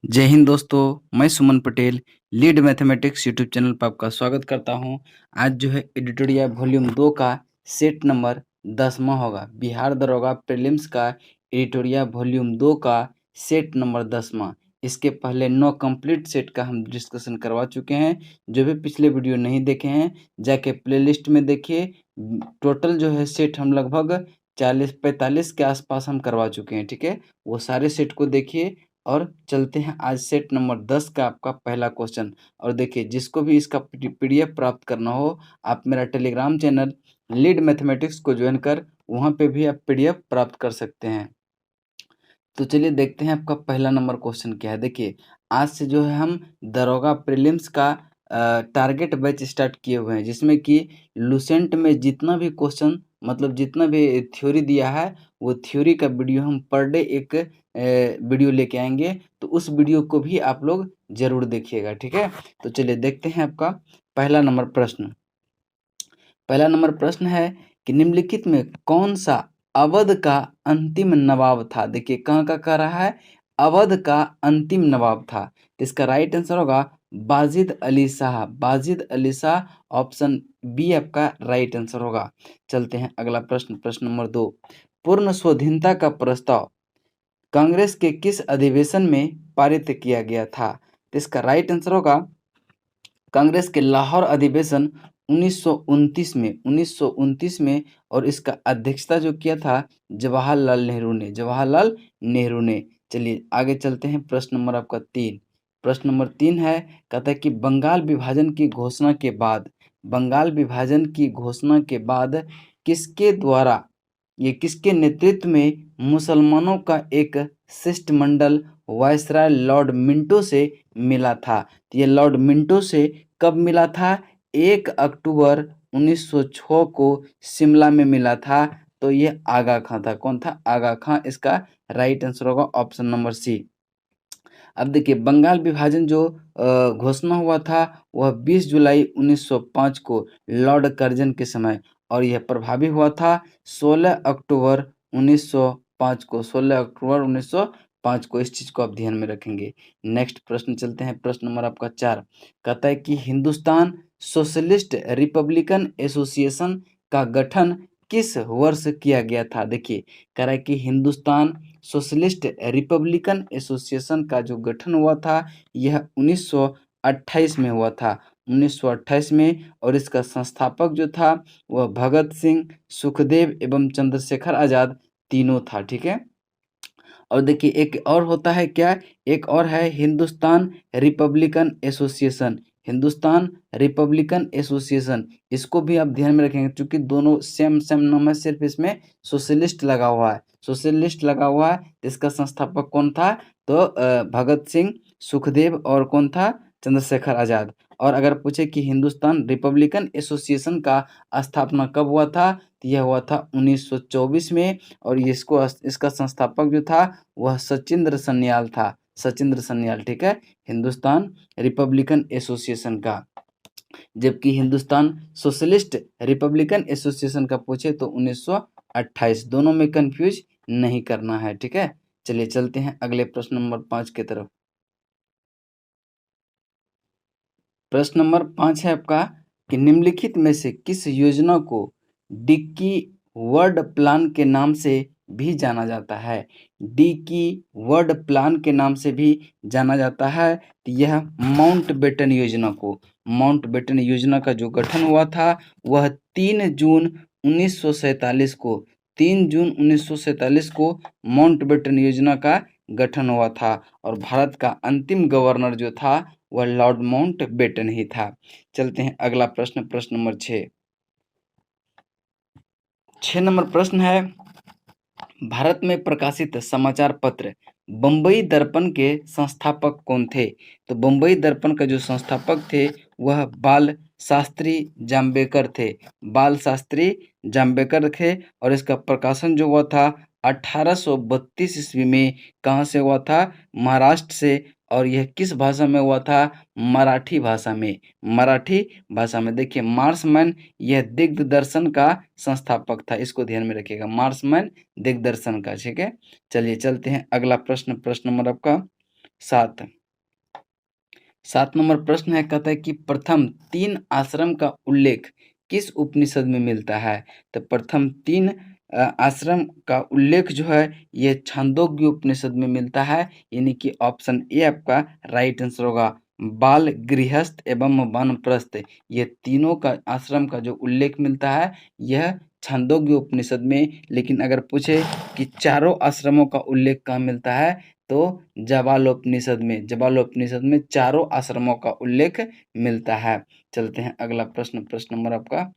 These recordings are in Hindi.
जय हिंद दोस्तों, मैं Suman Patel lead mathematics YouTube channel पर आपका स्वागत करता हूं। आज जो है एडिटोरिया वॉल्यूम 2 का सेट नंबर 10वां होगा। बिहार दरोगा प्रीलिम्स का एडिटोरिया वॉल्यूम 2 का सेट नंबर 10वां। इसके पहले 9 कंप्लीट सेट का हम डिस्कशन करवा चुके हैं। जो भी पिछले वीडियो नहीं देखे हैं जाके प्लेलिस्ट में देखिए। टोटल जो है सेट हम लगभग 40-45 के आसपास हम करवा चुके हैं। ठीक है, वो सारे सेट को देखिए और चलते हैं आज सेट नंबर 10 का आपका पहला क्वेश्चन। और देखिए, जिसको भी इसका पीडीएफ प्राप्त करना हो, आप मेरा टेलीग्राम चैनल लीड मैथमेटिक्स को ज्वाइन कर वहाँ पे भी आप पीडीएफ प्राप्त कर सकते हैं। तो चलिए देखते हैं आपका पहला नंबर क्वेश्चन क्या है। देखिए, आज से जो है हम दरोगा प्रीलिम्स का टारगेट बैच स्टार्ट किए हुए हैं, जिसमें कि लुसेंट में जितना भी क्वेश्चन मतलब जितना भी थ्योरी दिया है वो थ्योरी का वीडियो हम पर डे एक वीडियो लेके आएंगे। तो उस वीडियो को भी आप लोग जरूर देखिएगा। ठीक है, तो चलिए देखते हैं आपका पहला नंबर प्रश्न। पहला नंबर प्रश्न है कि निम्नलिखित में कौन सा अवध का अंतिम नवाब था। देखिए, कहाँ का कह रहा है, अवध का अंतिम नवाब था। तो इसका राइट आंसर होगा बाजिद अली शाह। बाजिद अली शाह, ऑप्शन बी आपका राइट आंसर होगा। चलते हैं अगला प्रश्न, प्रश्न नंबर 2। पूर्ण स्वाधीनता का प्रस्ताव कांग्रेस के किस अधिवेशन में पारित किया गया था। तो इसका राइट आंसर होगा कांग्रेस के लाहौर अधिवेशन 1929 में। और इसका अध्यक्षता जो किया था जवाहरलाल नेहरू ने। जवाहरलाल नेहरू ने। चलिए आगे चलते हैं, प्रश्न नंबर आपका 3। प्रश्न नंबर 3 है, कहता है कि बंगाल विभाजन की घोषणा के बाद, बंगाल विभाजन की घोषणा के बाद किसके द्वारा, ये किसके नेतृत्व में मुसलमानों का एक शिष्टमंडल वायसराय लॉर्ड मिंटो से मिला था। तो ये लॉर्ड मिंटो से कब मिला था, 1 अक्टूबर 1906 को शिमला में मिला था। तो ये आगा खां था। कौन था, आगा खां। इसका राइट आंसर होगा ऑप्शन नंबर सी। अब देखिए, बंगाल विभाजन जो घोषणा हुआ था वह 20 जुलाई 1905 को लॉर्ड कर्जन के समय, और यह प्रभावी हुआ था 16 अक्टूबर 1905 को। 16 अक्टूबर 1905 को। इस चीज को आप ध्यान में रखेंगे। नेक्स्ट प्रश्न चलते हैं, प्रश्न नंबर आपका 4। कहता है कि हिंदुस्तान सोशलिस्ट रिपब्लिकन एसोसिएशन का गठन किस वर्ष किया गया था। देखिए, कह रहा है कि हिंदुस्तान सोशलिस्ट रिपब्लिकन एसोसिएशन का जो गठन हुआ था यह 1928 में हुआ था। 1928 में। और इसका संस्थापक जो था वह भगत सिंह, सुखदेव एवं चंद्रशेखर आजाद तीनों था। ठीक है, और देखिए एक और होता है क्या, एक और है Hindustan Republican association. Hindustan Republican association, इसको भी आप ध्यान में रखेंगे क्योंकि दोनों सेम सेम नाम है, सिर्फ इसमें सोशलिस्ट लगा हुआ है। सोशलिस्ट लगा हुआ है। इसका संस्थापक कौन था, तो भगत सिंह, सुखदेव और कौन था, चंद्रशेखर आजाद। और अगर पूछे कि हिंदुस्तान रिपब्लिकन एसोसिएशन का स्थापना कब हुआ था, तो यह हुआ था 1924 में। और इसका संस्थापक जो था वह सचिंद्र सन्याल था। सचिंद्र सन्याल। ठीक है, हिंदुस्तान रिपब्लिकन एसोसिएशन का। जबकि हिंदुस्तान सोशलिस्ट रिपब्लिकन एसोसिएशन का पूछे तो 1928। दोनों में कंफ्यूज नहीं करना है। ठीक है, चलिए चलते हैं अगले प्रश्न नंबर 5 की तरफ। प्रश्न नंबर 5 है आपका कि निम्नलिखित में से किस योजना को डिक्की वर्ल्ड प्लान के नाम से भी जाना जाता है। डिक्की वर्ल्ड प्लान के नाम से भी जाना जाता है। तो यह माउंटबेटन योजना को, माउंटबेटन योजना का जो गठन हुआ था वह 3 जून 1947 को, 3 जून 1947 को माउंटबेटन योजना का गठन हुआ था। और भारत का अंतिम गवर्नर जो था वह लॉर्ड माउंटबेटन ही था। चलते हैं अगला प्रश्न, प्रश्न नंबर 6। 6 नंबर प्रश्न है, भारत में प्रकाशित समाचार पत्र बम्बई दर्पण के संस्थापक कौन थे। तो बम्बई दर्पण का जो संस्थापक थे वह बाल शास्त्री जाम्बेकर थे। बाल शास्त्री जाम्बेकर थे। और इसका प्रकाशन जो हुआ था 1832 ईस्वी में। कहाँ से हुआ था, महाराष्ट्र से। और यह किस भाषा में हुआ था, मराठी भाषा में। मराठी भाषा में। देखिए, मार्समैन यह दिग्दर्शन का संस्थापक था। इसको ध्यान में रखिएगा, मार्समैन दिग्दर्शन का। ठीक है, चलिए चलते हैं अगला प्रश्न, प्रश्न नंबर आपका 7 7 नंबर प्रश्न है, कहता है कि प्रथम 3 आश्रम का उल्लेख किस उपनिषद में मिलता है? तो प्रथम 3 आश्रम का उल्लेख जो है ये छांदोग्य उपनिषद में मिलता है, यानी कि ऑप्शन ए आपका राइट आंसर होगा। बाल, गृहस्थ एवं वानप्रस्थ, ये तीनों का आश्रम का जो उल्लेख मिलता है यह छांदोग्य उपनिषद में। लेकिन अगर पूछे कि चारों आश्रमों का उल्लेख कहाँ मिलता है, तो जाबालोपनिषद में चारों आश्रमों का उल्लेख मिलता है। चलते हैं अगला प्रश्न, प्रश्न नंबर आपका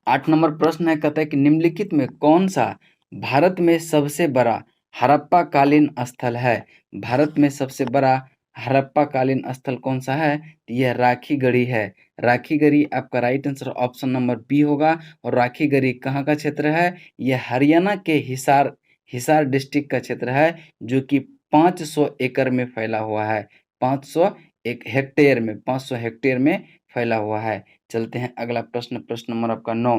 8 नंबर प्रश्न है, कहता है कि निम्नलिखित में कौन सा भारत में सबसे बड़ा हड़प्पा कालीन स्थल है? भारत में सबसे बड़ा हड़प्पा कालीन स्थल कौन सा है? यह राखीगढ़ी है। राखीगढ़ी आपका right answer option number B होगा। और राखीगढ़ी कहाँ का क्षेत्र है? यह हरियाणा के हिसार डिस्ट्रिक्ट का क्षेत्र है, जो कि 500 एकड़ में फैला हुआ है। 500 हेक्टेयर में फैला हुआ है। चलते हैं अगला प्रश्न, प्रश्न नंबर आपका 9।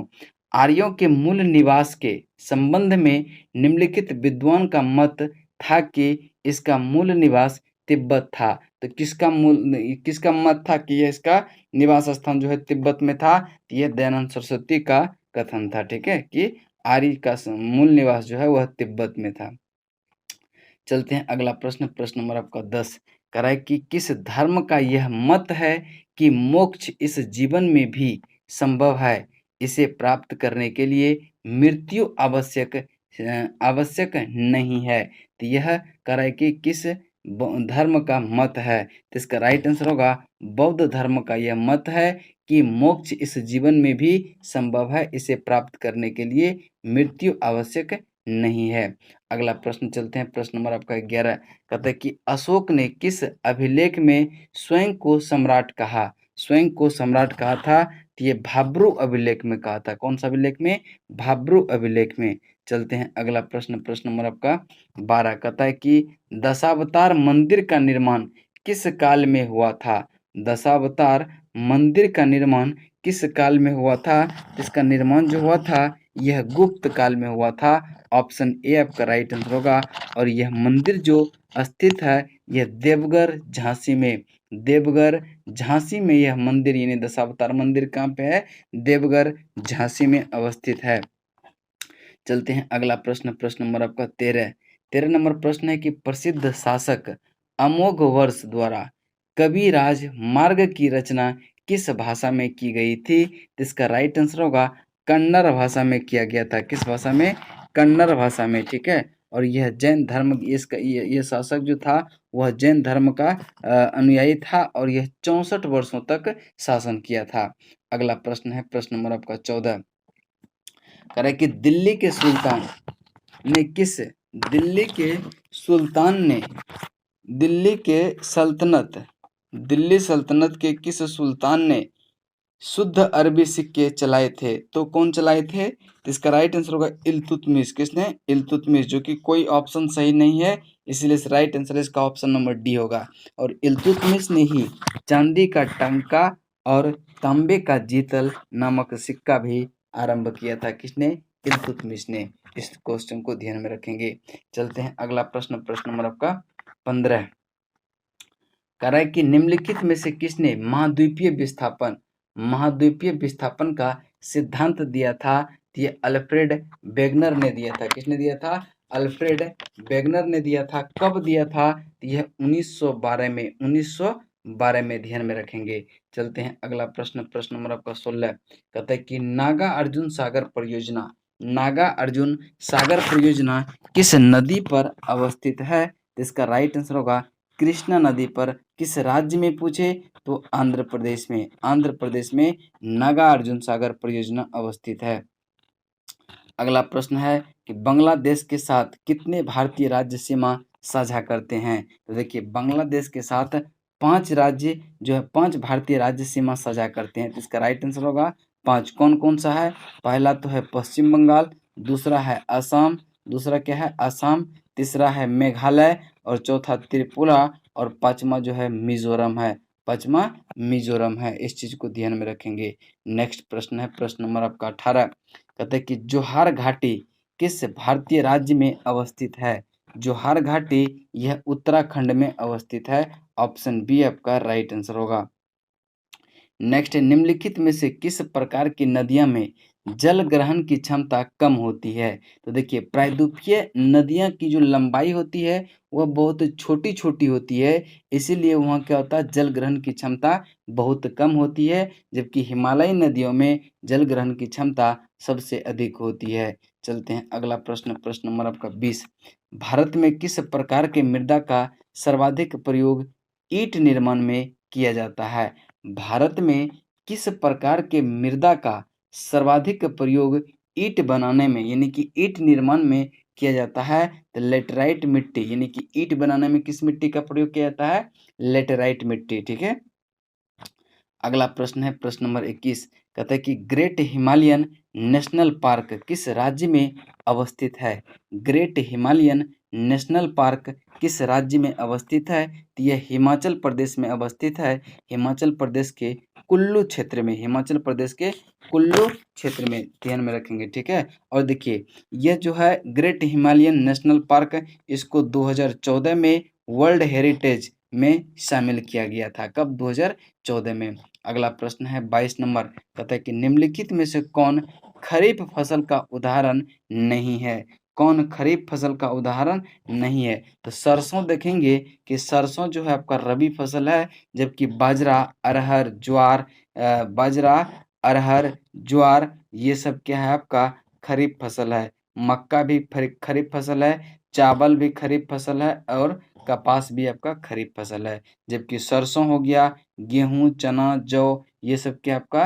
आर्यों के मूल निवास के संबंध में निम्नलिखित विद्वान का मत था कि इसका मूल निवास तिब्बत था। तो किसका मत था कि इसका निवास स्थान जो है तिब्बत में था? यह दयानंद सरस्वती का कथन था, ठीक है, कि आर्य का मूल निवास जो है वह तिब्बत में था। चलते हैं अगला प्रश्न, प्रश्न नंबर आपका 10। कह रहा है कि किस धर्म का यह मत है कि मोक्ष इस जीवन में भी संभव है, इसे प्राप्त करने के लिए मृत्यु आवश्यक नहीं है? तो यह कह रहा है कि किस धर्म का मत है? तो इसका राइट आंसर होगा बौद्ध धर्म का यह मत है कि मोक्ष इस जीवन में भी संभव है, इसे प्राप्त करने के लिए मृत्यु आवश्यक नहीं है। अगला प्रश्न चलते हैं, प्रश्न नंबर आपका 11। कहता है कि अशोक ने किस अभिलेख में स्वयं को सम्राट कहा? स्वयं को सम्राट कहा था, तो ये भाब्रू अभिलेख में कहा था। कौन सा अभिलेख में? भाब्रू अभिलेख में। चलते हैं अगला प्रश्न, प्रश्न नंबर आपका 12। कहता है कि दशावतार मंदिर का निर्माण किस काल में हुआ था? दशावतार मंदिर का निर्माण किस काल में हुआ था? इसका निर्माण जो हुआ था यह गुप्त काल में हुआ था। ऑप्शन ए आपका राइट आंसर होगा। और यह मंदिर जो स्थित है यह देवघर झांसी में, देवघर झांसी में यह मंदिर यानी दशावतार मंदिर कहाँ पे है? देवघर झांसी में अवस्थित है। चलते हैं अगला प्रश्न, प्रश्न नंबर आपका 13 नंबर प्रश्न है कि प्रसिद्ध शासक अमोघ वर्ष द्वारा कविराज मार्ग की रचना किस भाषा में की गई थी? इसका राइट आंसर होगा कन्नड़ भाषा में किया गया था। किस भाषा में? कन्नड़ भाषा में, ठीक है। और यह जैन धर्म, इसका ये शासक जो था वह जैन धर्म का अनुयायी था और यह 64 वर्षों तक शासन किया था। अगला प्रश्न है प्रश्न नंबर आपका 14। कह रहा है कि दिल्ली के सुल्तान ने दिल्ली के सुल्तान ने दिल्ली सल्तनत के किस सुल्तान ने शुद्ध अरबी सिक्के चलाए थे? तो कौन चलाए थे? तो इसका राइट आंसर होगा इल्तुतमिश। किसने? इल्तुतमिश, जो कि कोई ऑप्शन सही नहीं है, इसलिए राइट आंसर इसका ऑप्शन नंबर डी होगा। और इल्तुतमिश ने ही चांदी का टंका और तांबे का जीतल नामक सिक्का भी आरंभ किया था। किसने? इल्तुतमिश ने। इस क्वेश्चन को ध्यान में रखेंगे। चलते हैं अगला प्रश्न, प्रश्न नंबर आपका 15। कह रहा है कि निम्नलिखित में से किसने महाद्वीपीय विस्थापन का सिद्धांत दिया था? ये अल्फ्रेड वेगनर ने दिया था। किसने दिया था? अल्फ्रेड वेगनर ने दिया था। कब दिया था? यह 1912 में, 1912 में, ध्यान में रखेंगे। चलते हैं अगला प्रश्न, प्रश्न नंबर आपका 16। कहता है कि नागा अर्जुन सागर परियोजना किस नदी पर अवस्थित है? इसका राइट आंसर होगा कृष्णा नदी पर। किस राज्य में पूछे? तो आंध्र प्रदेश में। आंध्र प्रदेश में नागार्जुन सागर परियोजना अवस्थित है। अगला प्रश्न है कि बांग्लादेश के साथ कितने भारतीय राज्य सीमा साझा करते हैं? तो देखिए बांग्लादेश के साथ 5 राज्य जो है 5 भारतीय राज्य सीमा साझा करते हैं। तो इसका राइट आंसर होगा 5। कौन कौन सा है? पहला तो है पश्चिम बंगाल, दूसरा है असम, दूसरा क्या है? असम, तीसरा है मेघालय और चौथा त्रिपुरा और पांचवा जो है मिजोरम है। पांचवा मिजोरम है। इस चीज को ध्यान में रखेंगे। नेक्स्ट प्रश्न है प्रश्न नंबर आपका 18। कहते हैं कि जोहार घाटी किस भारतीय राज्य में अवस्थित है? जोहार घाटी यह उत्तराखंड में अवस्थित है। ऑप्शन बी आपका राइट आंसर होगा। नेक्स्ट है, निम्नलिखित में से किस प्रकार की नदियों में जल ग्रहण की क्षमता कम होती है? तो देखिए, प्रायद्वीपीय नदियां की जो लंबाई होती है वह बहुत छोटी छोटी होती है, इसीलिए वहाँ क्या होता है, जल ग्रहण की क्षमता बहुत कम होती है, जबकि हिमालयी नदियों में जल ग्रहण की क्षमता सबसे अधिक होती है। चलते हैं अगला प्रश्न, प्रश्न नंबर आपका 20। भारत में किस प्रकार के मृदा का सर्वाधिक प्रयोग ईंट निर्माण में किया जाता है? भारत में किस प्रकार के मृदा का सर्वाधिक प्रयोग ईंट बनाने में यानी कि ईंट निर्माण में किया जाता है? तो लेटराइट मिट्टी, यानी कि ईंट बनाने में किस मिट्टी का प्रयोग किया जाता है? लेटराइट मिट्टी। ठीक है। अगला प्रश्न है प्रश्न नंबर 21। कहता है कि ग्रेट हिमालयन नेशनल पार्क किस राज्य में अवस्थित है? ग्रेट हिमालयन नेशनल पार्क किस राज्य में अवस्थित है? तो यह हिमाचल प्रदेश में अवस्थित है। हिमाचल प्रदेश के कुल्लू क्षेत्र में, हिमाचल प्रदेश के कुल्लू क्षेत्र में, ध्यान में रखेंगे। ठीक है। और देखिए, यह जो है ग्रेट हिमालयन नेशनल पार्क, इसको 2014 में वर्ल्ड हेरिटेज में शामिल किया गया था। कब? 2014 में। अगला प्रश्न है 22 नंबर। कहता है कि निम्नलिखित में से कौन खरीफ फसल का उदाहरण नहीं है? कौन खरीफ फसल का उदाहरण नहीं है? तो सरसों देखेंगे कि सरसों जो है आपका रबी फसल है, जबकि बाजरा, अरहर, ज्वार, बाजरा, अरहर, ज्वार ये सब क्या है आपका खरीफ फसल है। मक्का भी खरीफ फसल है, चावल भी खरीफ फसल है, और कपास भी आपका खरीफ फसल है। जबकि सरसों हो गया, गेहूं, चना, जौ ये सब क्या आपका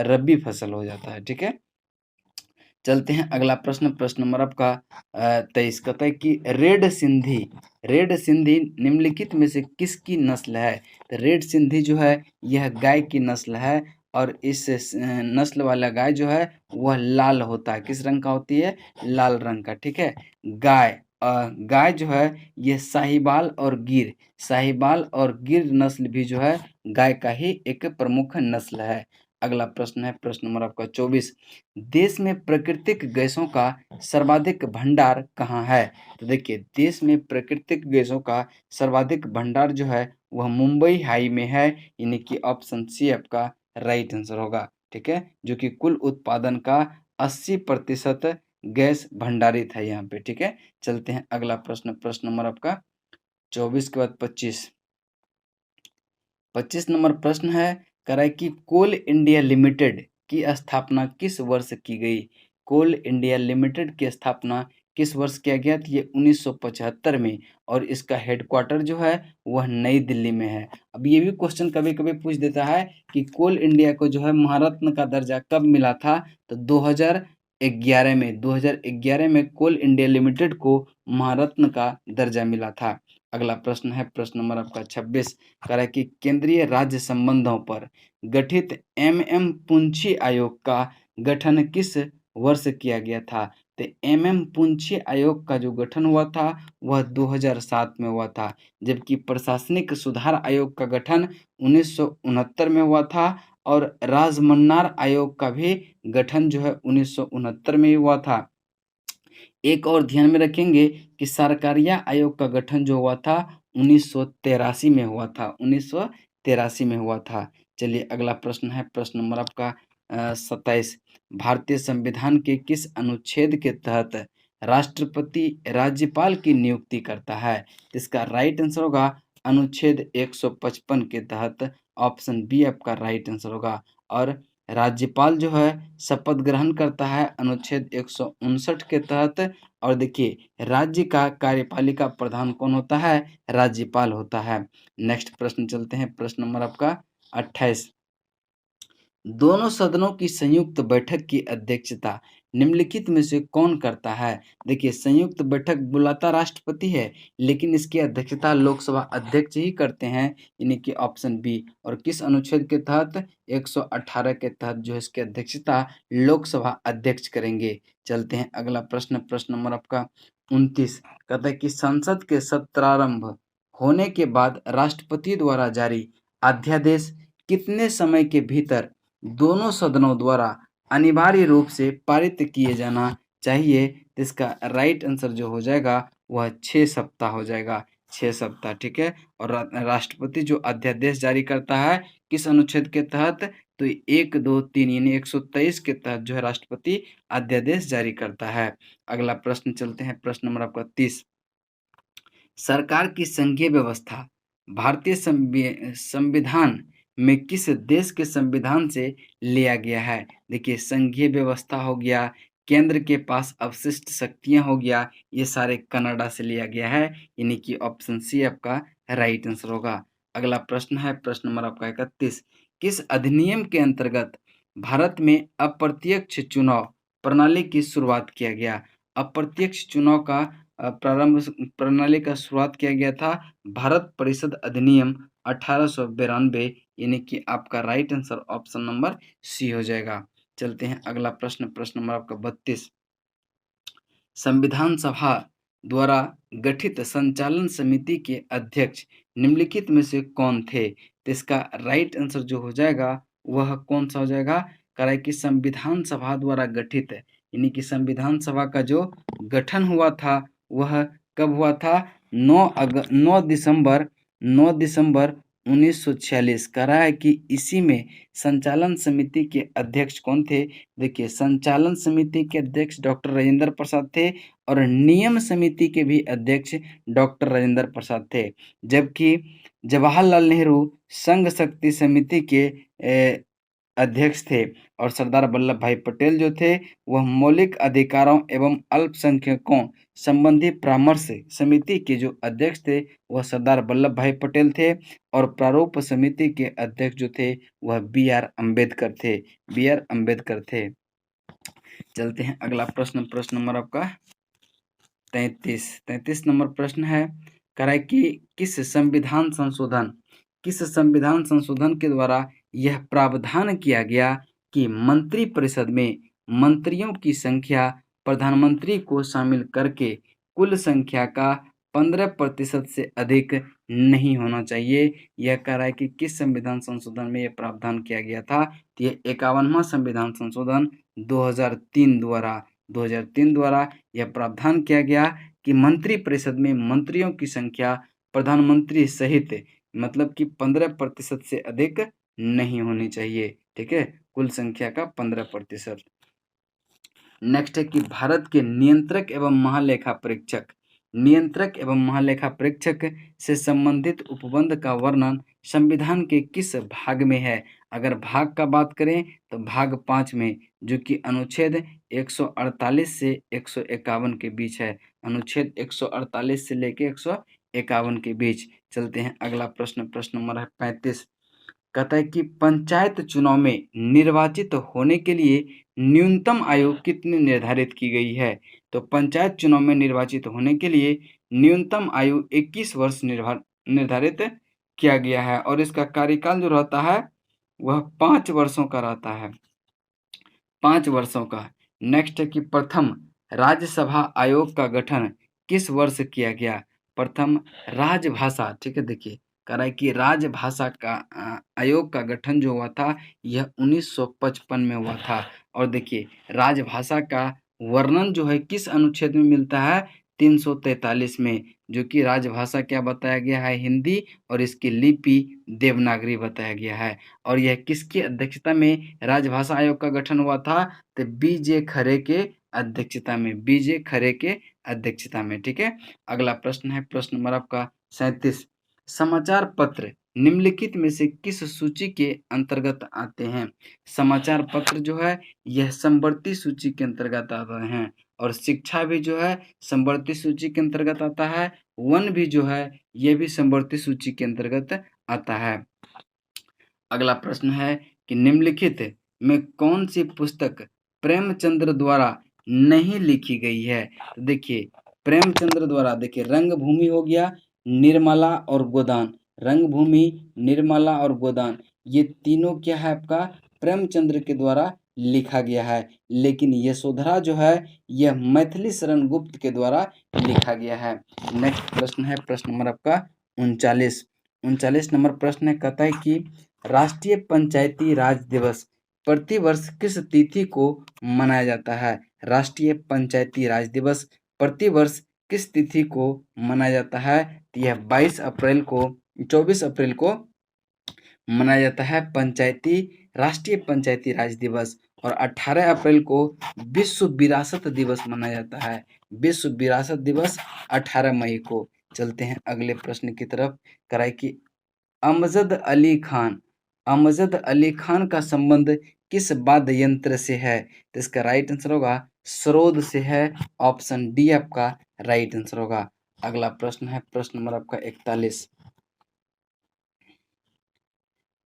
रबी फसल हो जाता है। ठीक है। चलते हैं अगला प्रश्न, प्रश्न नंबर आपका 23। कहता है कि रेड सिंधी निम्नलिखित में से किसकी नस्ल है? तो रेड सिंधी जो है यह गाय की नस्ल है, और इस नस्ल वाला गाय जो है वह लाल होता है। किस रंग का होती है? लाल रंग का। ठीक है। गाय जो है ये साहिवाल और गिर नस्ल भी जो है गाय का ही एक प्रमुख नस्ल है। अगला प्रश्न है प्रश्न नंबर आपका 24। देश में प्राकृतिक गैसों का सर्वाधिक भंडार कहाँ है? तो देखिए, देश में प्राकृतिक गैसों का सर्वाधिक भंडार जो है वह मुंबई हाई में है, यानी कि ऑप्शन सी आपका राइट आंसर होगा। ठीक है। जो कि कुल उत्पादन का 80% गैस भंडारित है यहाँ पे। ठीक है। चलते हैं अगला प्रश्न, प्रश्न नंबर आपका 24 के बाद 25। 25 नंबर प्रश्न है, कह रहा है कि कोल इंडिया लिमिटेड की स्थापना किस वर्ष की गई? कोल इंडिया लिमिटेड की स्थापना किस वर्ष किया गया? तो ये 1975 में, और इसका हेडक्वार्टर जो है वह नई दिल्ली में है। अब ये भी क्वेश्चन कभी कभी पूछ देता है कि कोल इंडिया को जो है महारत्न का दर्जा कब मिला था? तो 2011 में कोल इंडिया लिमिटेड को महारत्न का दर्जा मिला था। अगला प्रश्न है प्रश्न नंबर आपका 26। कह रहा है कि केंद्रीय राज्य संबंधों पर गठित पुंछी आयोग का गठन किस वर्ष किया गया था? तो पुंछी आयोग का जो गठन हुआ था वह 2007 में हुआ था, जबकि प्रशासनिक सुधार आयोग का गठन 1969 में हुआ था, और राजमन्नार आयोग का भी गठन जो है 1969 में ही हुआ था। एक और ध्यान में रखेंगे कि सरकारिया आयोग का गठन जो हुआ था 1983 में हुआ था, 1983 में हुआ था। चलिए अगला प्रश्न है प्रश्न नंबर आपका 27। भारतीय संविधान के किस अनुच्छेद के तहत राष्ट्रपति राज्यपाल की नियुक्ति करता है? इसका राइट आंसर होगा अनुच्छेद 155 के तहत। ऑप्शन बी आपका राइट आंसर होगा। और राज्यपाल जो है शपथ ग्रहण करता है अनुच्छेद 159 के तहत। और देखिए, राज्य का कार्यपालिका प्रधान कौन होता है? राज्यपाल होता है। नेक्स्ट प्रश्न चलते हैं, प्रश्न नंबर आपका 28। दोनों सदनों की संयुक्त बैठक की अध्यक्षता निम्नलिखित में से कौन करता है? देखिए, संयुक्त बैठक बुलाता राष्ट्रपति है, लेकिन इसकी अध्यक्षता लोकसभा अध्यक्ष ही करते हैं, यानी कि ऑप्शन बी। और किस अनुच्छेद के तहत? 118 के तहत जो है इसकी अध्यक्षता लोकसभा अध्यक्ष करेंगे। चलते हैं अगला प्रश्न, प्रश्न नंबर आपका 29। कहता है कि संसद के सत्रारंभ होने के बाद राष्ट्रपति द्वारा जारी अध्यादेश कितने समय के भीतर दोनों सदनों द्वारा अनिवार्य रूप से पारित किए जाना चाहिए? इसका राइट आंसर जो हो जाएगा वह 6 सप्ताह हो जाएगा, 6 सप्ताह, ठीक है। और राष्ट्रपति जो अध्यादेश जारी करता है किस अनुच्छेद के तहत, तो 1, 2, 3 यानी 123 के तहत जो है राष्ट्रपति अध्यादेश जारी करता है। अगला प्रश्न चलते हैं, प्रश्न नंबर आपका 30। सरकार की संघीय व्यवस्था भारतीय संविधान में किस देश के संविधान से लिया गया है? देखिए, संघीय व्यवस्था हो गया, केंद्र के पास अवशिष्ट शक्तियां हो गया, ये सारे कनाडा से लिया गया है, यानी कि ऑप्शन सी आपका राइट आंसर होगा। अगला प्रश्न है, प्रश्न नंबर आपका 31। किस अधिनियम के अंतर्गत भारत में अप्रत्यक्ष चुनाव प्रणाली की शुरुआत किया गया? अप्रत्यक्ष चुनाव का प्रारंभ प्रणाली का शुरुआत किया गया था भारत परिषद अधिनियम 1892, यानी कि आपका right answer option number C हो जाएगा। चलते हैं अगला प्रश्न, प्रश्न नंबर आपका 32। संविधान सभा द्वारा गठित संचालन समिति के अध्यक्ष निम्नलिखित में से कौन थे? तो इसका राइट आंसर जो हो जाएगा वह कौन सा हो जाएगा? कह रहा है कि संविधान सभा द्वारा गठित, यानी कि संविधान सभा का जो गठन हुआ था वह कब हुआ था? 9 दिसंबर 1946। कह रहा है कि इसी में संचालन समिति के अध्यक्ष कौन थे? देखिए, संचालन समिति के अध्यक्ष डॉक्टर राजेंद्र प्रसाद थे और नियम समिति के भी अध्यक्ष डॉक्टर राजेंद्र प्रसाद थे। जबकि जवाहरलाल नेहरू संघ शक्ति समिति के अध्यक्ष थे और सरदार वल्लभ भाई पटेल जो थे वह मौलिक अधिकारों एवं अल्पसंख्यकों संबंधी परामर्श समिति के जो अध्यक्ष थे वह सरदार वल्लभ भाई पटेल थे और प्रारूप समिति के अध्यक्ष जो थे वह बी आर अम्बेडकर थे, बी आर अम्बेडकर थे। चलते हैं अगला प्रश्न, प्रश्न नंबर आपका 33 नंबर प्रश्न है। कह रहा है कि किस संविधान संशोधन के द्वारा यह प्रावधान किया गया कि मंत्रिपरिषद में मंत्रियों की संख्या प्रधानमंत्री को शामिल करके कुल संख्या का 15% से अधिक नहीं होना चाहिए। यह कह रहा है कि किस संविधान संशोधन में यह प्रावधान किया गया था? तो यह 51वां संविधान संशोधन 2003 द्वारा यह प्रावधान किया गया कि मंत्रिपरिषद में मंत्रियों की संख्या प्रधानमंत्री सहित मतलब कि 15% से अधिक नहीं होनी चाहिए, ठीक है, कुल संख्या का 15%। नेक्स्ट है कि भारत के नियंत्रक एवं महालेखा परीक्षक से संबंधित उपबंध का वर्णन संविधान के किस भाग में है? अगर भाग का बात करें तो भाग 5 में, जो कि अनुच्छेद 148 से 151 के बीच है, अनुच्छेद 148 से लेके 151 के बीच। चलते हैं अगला प्रश्न, प्रश्न नंबर है 35। कहता है कि पंचायत चुनाव में निर्वाचित होने के लिए न्यूनतम आयु कितनी निर्धारित की गई है? तो पंचायत चुनाव में निर्वाचित होने के लिए न्यूनतम आयु 21 वर्ष निर्धारित किया गया है और इसका कार्यकाल जो रहता है वह 5 वर्षों का रहता है, 5 वर्षों का। नेक्स्ट है कि प्रथम राज्यसभा आयोग का गठन किस वर्ष किया गया? प्रथम राजभाषा, ठीक है, देखिए कह रहा है कि राजभाषा का आयोग का गठन जो हुआ था यह 1955 में हुआ था। और देखिए, राजभाषा का वर्णन जो है किस अनुच्छेद में मिलता है? 343 में, जो कि राजभाषा क्या बताया गया है? हिंदी, और इसकी लिपि देवनागरी बताया गया है। और यह किसकी अध्यक्षता में राजभाषा आयोग का गठन हुआ था? तो बीजे खरे के अध्यक्षता में, बीजे खरे के अध्यक्षता में, ठीक है। अगला प्रश्न है, प्रश्न नंबर आपका 37। समाचार पत्र निम्नलिखित में से किस सूची के अंतर्गत आते हैं? समाचार पत्र जो है यह समवर्ती सूची के अंतर्गत आते हैं और शिक्षा भी जो है समवर्ती सूची के अंतर्गत आता है, वन भी जो है यह भी समवर्ती सूची के अंतर्गत आता है। अगला प्रश्न है कि निम्नलिखित में कौन सी पुस्तक प्रेमचंद्र द्वारा नहीं लिखी गई है? तो देखिए, प्रेमचंद्र द्वारा, देखिए रंगभूमि हो गया, निर्मला और गोदान, रंगभूमि, निर्मला और गोदान, ये तीनों क्या है आपका? प्रेमचंद्र के द्वारा लिखा गया है। लेकिन यशोधरा जो है यह मैथिली शरण गुप्त के द्वारा लिखा गया है। नेक्स्ट प्रश्न है, प्रश्न नंबर आपका 39 नंबर प्रश्न है। कहता है कि राष्ट्रीय पंचायती राज दिवस प्रतिवर्ष किस तिथि को मनाया जाता है? राष्ट्रीय पंचायती राज दिवस प्रतिवर्ष किस तिथि को मनाया जाता है? तो यह 24 अप्रैल को मनाया जाता है राष्ट्रीय पंचायती राज दिवस। और 18 अप्रैल को विश्व विरासत दिवस मनाया जाता है। विश्व विरासत दिवस 18 मई को। चलते हैं अगले प्रश्न की तरफ। कराए कि अमजद अली खान का संबंध किस वाद्य यंत्र से है? तो इसका राइट आंसर होगा सरोद से है। ऑप्शन डी आपका राइट आंसर होगा। अगला प्रश्न है प्रश्न नंबर आपका 41।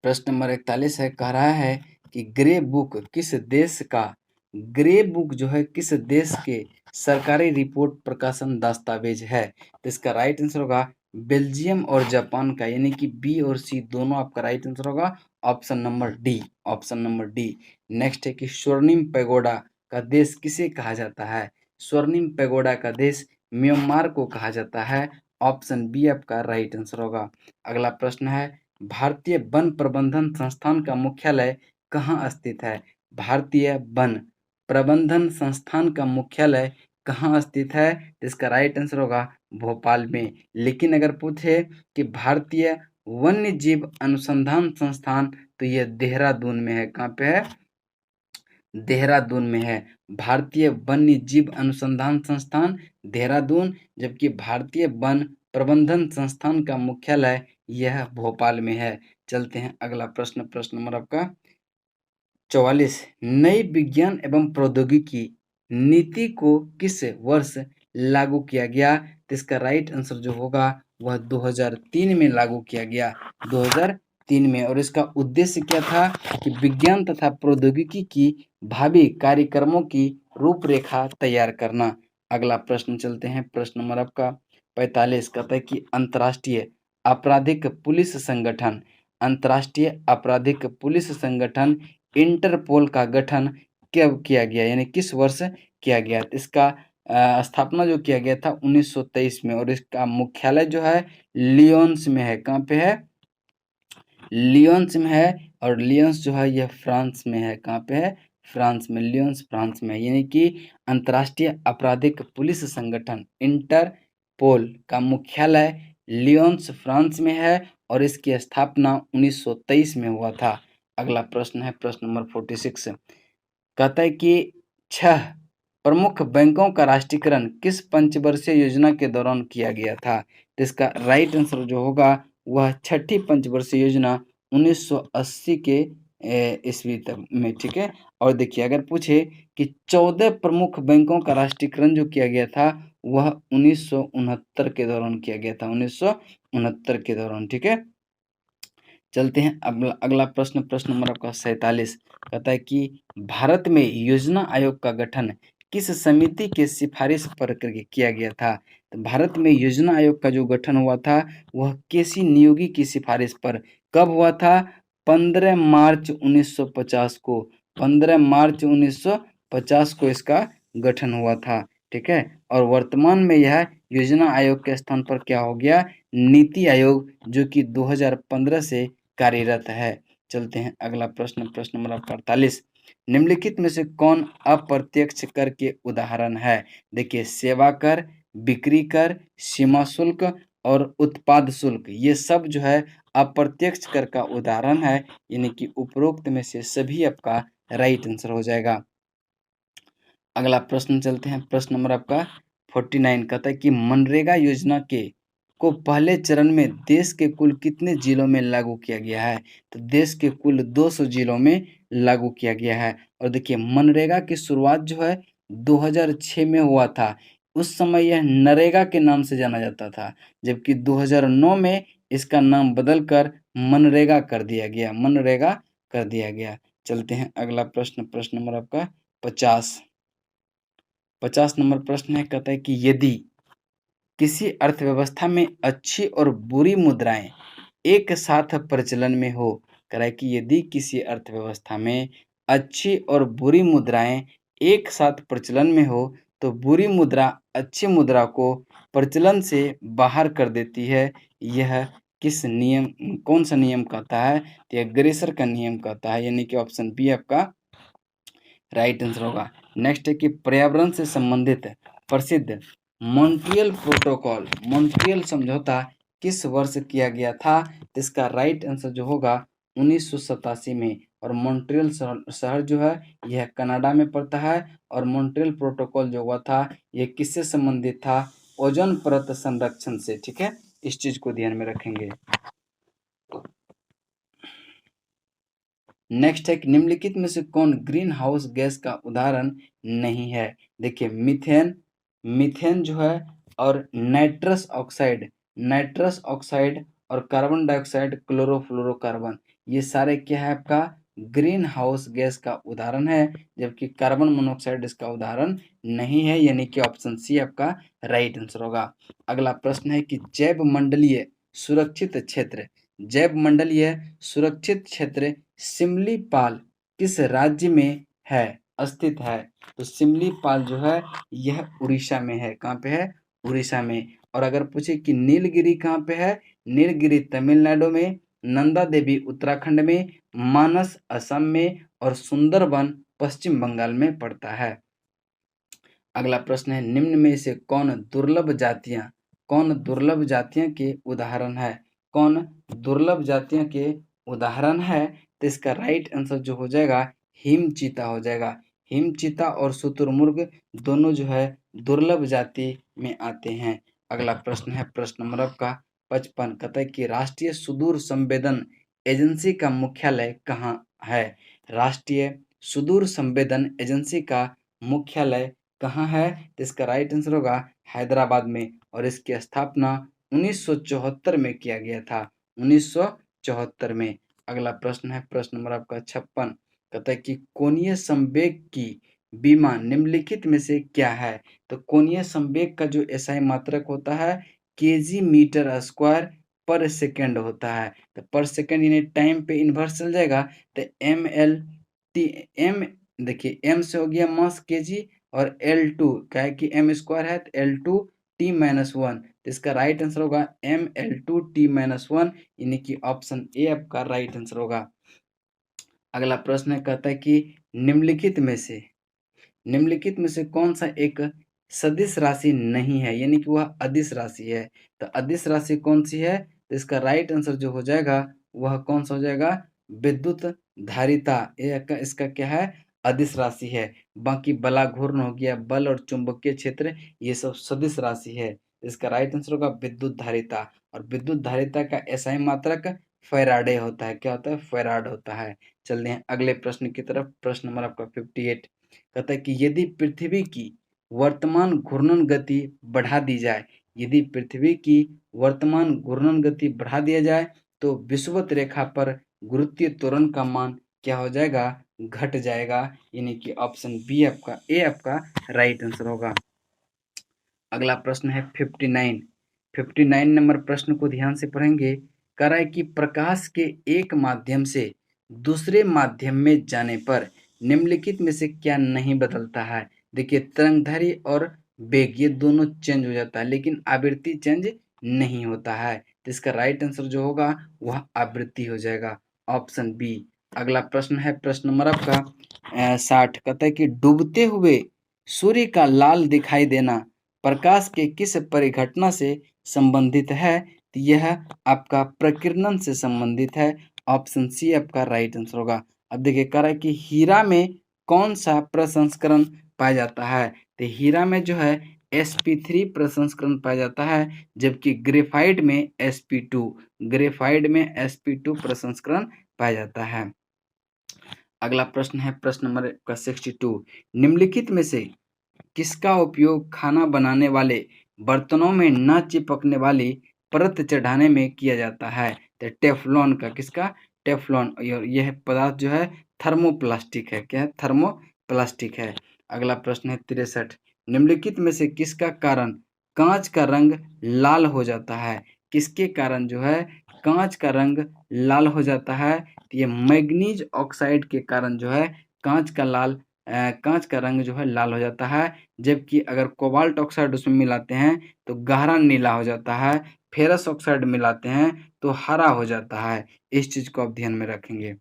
प्रश्न नंबर 41 है, कह रहा है कि ग्रे बुक जो है किस देश के सरकारी रिपोर्ट प्रकाशन दस्तावेज है? तो इसका राइट आंसर होगा बेल्जियम और जापान का, यानी कि बी और सी दोनों आपका राइट आंसर होगा। Option number D. नेक्स्ट है कि स्वर्णिम पैगोडा का देश किसे कहा जाता है? स्वर्णिम पैगोडा का देश म्यांमार को कहा जाता है। ऑप्शन बी आपका राइट आंसर होगा। अगला प्रश्न है, भारतीय वन प्रबंधन संस्थान का मुख्यालय कहाँ स्थित है? भारतीय वन प्रबंधन संस्थान का मुख्यालय कहाँ स्थित है? इसका राइट आंसर होगा भोपाल में। लेकिन अगर पूछे कि भारतीय वन्य जीव अनुसंधान संस्थान, तो यह देहरादून में है। कहाँ पे है? देहरादून में है। भारतीय वन्य जीव अनुसंधान संस्थान देहरादून, जबकि भारतीय वन प्रबंधन संस्थान का मुख्यालय यह भोपाल में है। चलते हैं अगला प्रश्न, प्रश्न नंबर आपका 44। नई विज्ञान एवं प्रौद्योगिकी नीति को किस वर्ष लागू किया गया? तो इसका राइट आंसर जो होगा वह 2003 में लागू किया गया। 2003 में। और इसका उद्देश्य क्या था? कि विज्ञान तथा प्रौद्योगिकी की भावी कार्यक्रमों की रूपरेखा तैयार करना। अगला प्रश्न चलते हैं प्रश्न नंबर आपका 45। कहता है कि अंतर्राष्ट्रीय आपराधिक पुलिस संगठन इंटरपोल का गठन कब किया गया, यानी किस वर्ष किया गया? इसका स्थापना जो किया गया था 1923 में। और इसका मुख्यालय जो है लियोन्स में है। कहाँ पे है? लियोन्स में है। और लियोन्स जो है यह फ्रांस में है। कहाँ पे है? फ्रांस में। लियोन्स फ्रांस में, यानी कि अंतर्राष्ट्रीय आपराधिक पुलिस संगठन इंटरपोल का मुख्यालय लियोन्स फ्रांस में है। और इसकी स्थापना 1923 में हुआ था। अगला प्रश्न है प्रश्न नंबर 46। कहता है कि 6 प्रमुख बैंकों का राष्ट्रीयकरण किस पंचवर्षीय योजना के दौरान किया गया था? तो इसका राइट आंसर जो होगा वह छठी पंचवर्षीय योजना 1980 के ईस्वी तक में। ठीक है। और देखिए अगर पूछे कि 14 प्रमुख बैंकों का राष्ट्रीयकरण जो किया गया था वह 1969 के दौरान किया गया था। 1969 के दौरान। ठीक है। चलते हैं अगला प्रश्न, प्रश्न नंबर आपका 47। कहता है कि भारत में योजना आयोग का गठन किस समिति के सिफारिश पर किया गया था? तो भारत में योजना आयोग का जो गठन हुआ था वह केसी नियोगी की सिफारिश पर कब हुआ था? 15 मार्च 1950 को। 15 मार्च 1950 को इसका गठन हुआ था। ठीक है। और वर्तमान में यह योजना आयोग के स्थान पर क्या हो गया? नीति आयोग, जो कि 2015 से कार्यरत है। चलते हैं अगला प्रश्न, प्रश्न नंबर 48। निम्नलिखित में से कौन अप्रत्यक्ष कर के उदाहरण है? देखिए सेवा कर, बिक्री कर, सीमा शुल्क और उत्पाद शुल्क, ये सब जो है अप्रत्यक्ष कर का उदाहरण है। यानी कि उपरोक्त में से सभी आपका राइट आंसर हो जाएगा। अगला प्रश्न चलते हैं प्रश्न नंबर आपका 49। कहता है कि मनरेगा योजना को पहले चरण में देश के कुल कितने जिलों में लागू किया गया है? तो देश के कुल 200 जिलों में लागू किया गया है। और देखिए मनरेगा की शुरुआत जो है 2006 में हुआ था। उस समय यह नरेगा के नाम से जाना जाता था, जबकि 2009 में इसका नाम बदलकर मनरेगा कर दिया गया। मनरेगा कर दिया गया। चलते हैं अगला प्रश्न, प्रश्न नंबर आपका 50 नंबर प्रश्न है। कहता है कि यदि किसी अर्थव्यवस्था में अच्छी और बुरी मुद्राएं एक साथ प्रचलन में हो, कह रहा है कि यदि किसी अर्थव्यवस्था में अच्छी और बुरी मुद्राएं एक साथ प्रचलन में हो तो बुरी मुद्रा अच्छी मुद्रा को प्रचलन से बाहर कर देती है। यह कौन सा नियम कहता है? तो यह ग्रेसर का नियम कहता है। यानी कि ऑप्शन बी आपका राइट आंसर होगा। नेक्स्ट है कि पर्यावरण से संबंधित प्रसिद्ध मॉन्ट्रियल प्रोटोकॉल, मॉन्ट्रियल समझौता किस वर्ष किया गया था? तो इसका राइट आंसर जो होगा 1987 में। और मॉन्ट्रियल शहर जो है यह कनाडा में पड़ता है। और मॉन्ट्रियल प्रोटोकॉल जो हुआ था यह किससे संबंधित था? ओजोन परत संरक्षण से। ठीक है, इस चीज को ध्यान में रखेंगे। नेक्स्ट है कि निम्नलिखित में से कौन ग्रीन हाउस गैस का उदाहरण नहीं है? देखिए मीथेन, मीथेन जो है, और नाइट्रस ऑक्साइड और कार्बन डाइऑक्साइड, क्लोरोफ्लोरोकार्बन, ये सारे क्या है आपका ग्रीन हाउस गैस का उदाहरण है, जबकि कार्बन मोनोऑक्साइड इसका उदाहरण नहीं है, यानी कि ऑप्शन सी आपका राइट आंसर होगा। अगला प्रश्न है कि जैव मंडलीय सुरक्षित क्षेत्र, जैव मंडलीय सुरक्षित क्षेत्र सिमलीपाल किस राज्य में है, स्थित है? तो सिमलीपाल जो है यह उड़ीसा में है। कहाँ पे है? उड़ीसा में। और अगर पूछे कि नीलगिरी कहाँ पे है? नीलगिरी तमिलनाडु में, नंदा देवी उत्तराखंड में, मानस असम में, और सुंदरबन पश्चिम बंगाल में पड़ता है। अगला प्रश्न है निम्न में से कौन दुर्लभ जातियां के उदाहरण है? कौन दुर्लभ जातियां के उदाहरण है? तो इसका राइट आंसर जो हो जाएगा हिम चीता हो जाएगा। हिम चीता और शुतुरमुर्ग दोनों जो है दुर्लभ जाति में आते हैं। अगला प्रश्न है प्रश्न नंबर आपका 55, कहता है कि राष्ट्रीय सुदूर संवेदन एजेंसी का मुख्यालय कहाँ है? राष्ट्रीय सुदूर संवेदन एजेंसी का मुख्यालय कहाँ है? तो इसका राइट आंसर होगा हैदराबाद में। और इसकी स्थापना 1974 में किया गया था, 1974 में। अगला प्रश्न है प्रश्न नंबर आपका 56, कहता है कि कोणीय संवेग की बीमा निम्नलिखित में से क्या है? तो कोणीय संवेग का जो एसआई मात्रक होता है केजी मीटर स्क्वायर पर सेकेंड होता है। तो पर सेकेंड यानी टाइम पे इन्वर्स चल जाएगा, तो एम एल टी एम, देखिए एम से हो गया मास केजी, और L2 क्या है कि m स्क्वायर है, तो L2T-1, तो इसका राइट आंसर होगा ML2T-1, यानी कि ऑप्शन ए आपका राइट आंसर होगा। अगला प्रश्न कहता है कि निम्नलिखित में से कौन सा एक सदिश राशि नहीं है, यानी कि वह अदिश राशि है? तो अदिश राशि कौन सी है? तो इसका राइट आंसर जो हो जाएगा वह कौन सा हो जाएगा? विद्युत धारिता, इसका क्या है? अदिश राशि है। बाकी बलाघूर्ण हो गया, बल और चुंबकीय क्षेत्र, ये सब सदिश राशि है। इसका राइट आंसर होगा विद्युत धारिता। और विद्युत धारिता का एसआई मात्रक फैराडे होता है। क्या होता है? फैराड होता है। चलते हैं अगले प्रश्न की तरफ। प्रश्न नंबर आपका 58, कहता है कि यदि पृथ्वी की वर्तमान घूर्णन गति बढ़ा दी जाए, यदि पृथ्वी की वर्तमान घूर्णन गति बढ़ा दिया जाए तो विषुवत रेखा पर गुरुत्वीय त्वरण का मान क्या हो जाएगा? घट जाएगा, यानी कि ऑप्शन बी आपका ए आपका राइट आंसर होगा। अगला प्रश्न है 59 नंबर प्रश्न को ध्यान से पढ़ेंगे। कह रहा है कि प्रकाश के एक माध्यम से दूसरे माध्यम में जाने पर निम्नलिखित में से क्या नहीं बदलता है? देखिए तरंगदैर्घ्य और वेग ये दोनों चेंज हो जाता है, लेकिन आवृत्ति चेंज नहीं होता है। तो इसका राइट आंसर जो होगा वह आवृत्ति हो जाएगा, ऑप्शन बी। अगला प्रश्न है प्रश्न नंबर आपका 60, कहता है कि डूबते हुए सूर्य का लाल दिखाई देना प्रकाश के किस परिघटना से संबंधित है? तो यह आपका प्रकीर्णन से संबंधित है, ऑप्शन सी आपका राइट आंसर होगा। अब देखिए कह रहा है कि हीरा में कौन सा प्रसंस्करण पाया जाता है? तो हीरा में जो है sp3 प्रसंस्करण पाया जाता है, जबकि ग्रेफाइट में sp2 प्रसंस्करण पाया जाता है। अगला प्रश्न है प्रश्न नंबर 62, निम्नलिखित में से किसका उपयोग खाना बनाने वाले बर्तनों में न चिपकने वाली परत चढ़ाने में किया जाता है? तो टेफ्लॉन का, किसका? टेफ्लॉन। यह पदार्थ जो है थर्मोप्लास्टिक है। क्या है? थर्मोप्लास्टिक है। अगला प्रश्न है 63, निम्नलिखित में से किसका कारण कांच का रंग लाल हो जाता है? किसके कारण जो है कांच का रंग लाल हो जाता है? तो ये मैग्नीज ऑक्साइड के कारण जो है कांच का रंग जो है लाल हो जाता है। जबकि अगर कोबाल्ट ऑक्साइड उसमें मिलाते हैं तो गहरा नीला हो जाता है, फेरस ऑक्साइड मिलाते हैं तो हरा हो जाता है। इस चीज को आप ध्यान में रखेंगे।